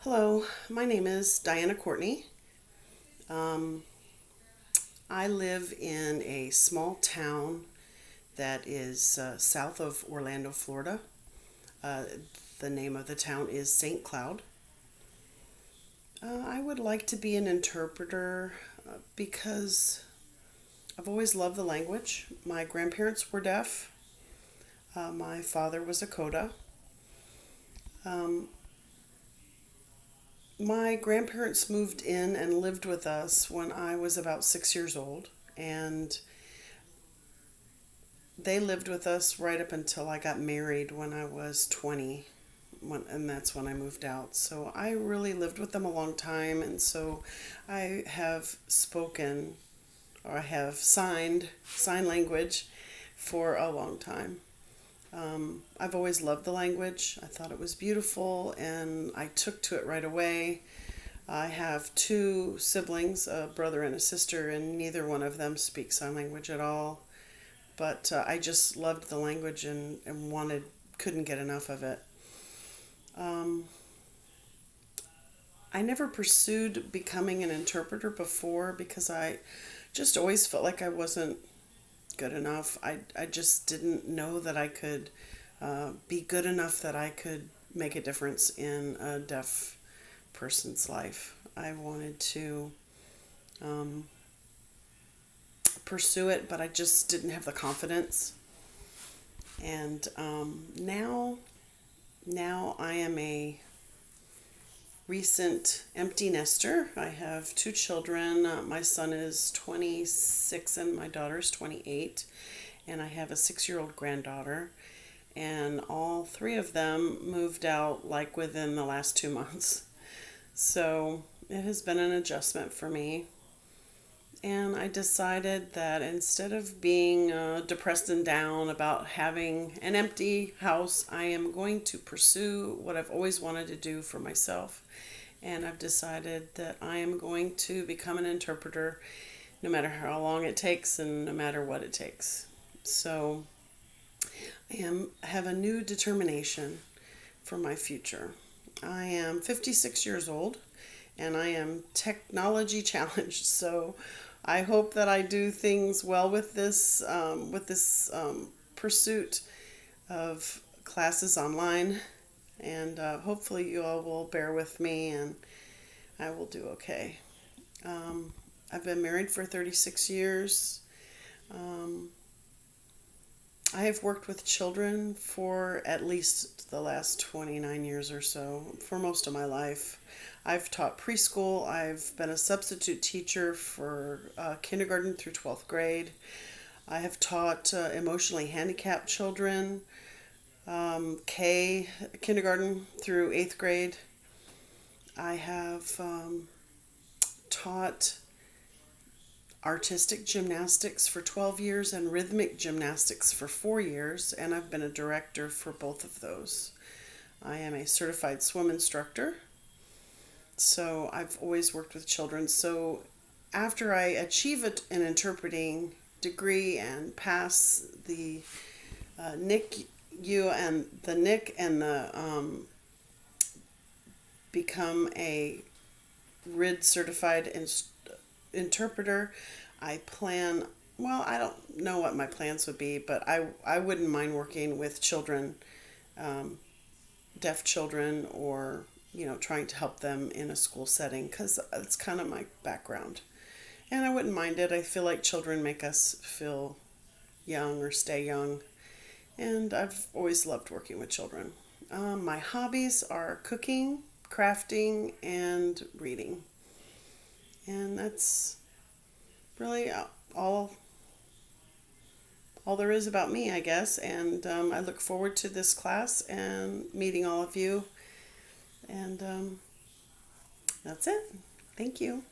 Hello, my name is Diana Courtney. Um, I live in a small town that is south of Orlando, Florida. Uh, the name of the town is St. Cloud. I would like to be an interpreter because I've always loved the language. My grandparents were deaf. My father was a coda. Um, my grandparents moved in and lived with us when I was about 6 years old, and they lived with us right up until I got married when I was 20, and that's when I moved out. So I really lived with them a long time, and so I have spoken or I have signed sign language for a long time. I've always loved the language. I thought it was beautiful, and I took to it right away. I have two siblings, a brother and a sister, and neither one of them speaks sign language at all. But I just loved the language and couldn't get enough of it. Um, I never pursued becoming an interpreter before because I just always felt like I wasn't good enough. I just didn't know that I could be good enough that I could make a difference in a deaf person's life. I wanted to um, pursue it, but I just didn't have the confidence. And now I am a recent empty nester. I have two children. My son is 26 and my daughter is 28. And I have a 6-year-old granddaughter. And all three of them moved out like within the last 2 months. So it has been an adjustment for me. And I decided that instead of being depressed and down about having an empty house, I am going to pursue what I've always wanted to do for myself. And I've decided that I am going to become an interpreter no matter how long it takes and no matter what it takes. So have a new determination for my future. I am 56 years old and I am technology challenged. So I hope that I do things well with this pursuit of classes online, and hopefully you all will bear with me, and I will do okay. Um, I've been married for 36 years. Um, I have worked with children for at least the last 29 years or so, for most of my life. I've taught preschool. I've been a substitute teacher for kindergarten through 12th grade. I have taught emotionally handicapped children, kindergarten through 8th grade. I have taught artistic gymnastics for 12 years and rhythmic gymnastics for 4 years, and I've been a director for both of those. I am a certified swim instructor, so I've always worked with children. So after I achieve an interpreting degree and pass the NICU and the NIC and the become a RID certified interpreter, I plan, well, I don't know what my plans would be, but I wouldn't mind working with children, um, deaf children, or, trying to help them in a school setting because it's kind of my background. And I wouldn't mind it. I feel like children make us feel young or stay young. And I've always loved working with children. My hobbies are cooking, crafting, and reading. And that's really all there is about me, I guess. And I look forward to this class and meeting all of you. And that's it. Thank you.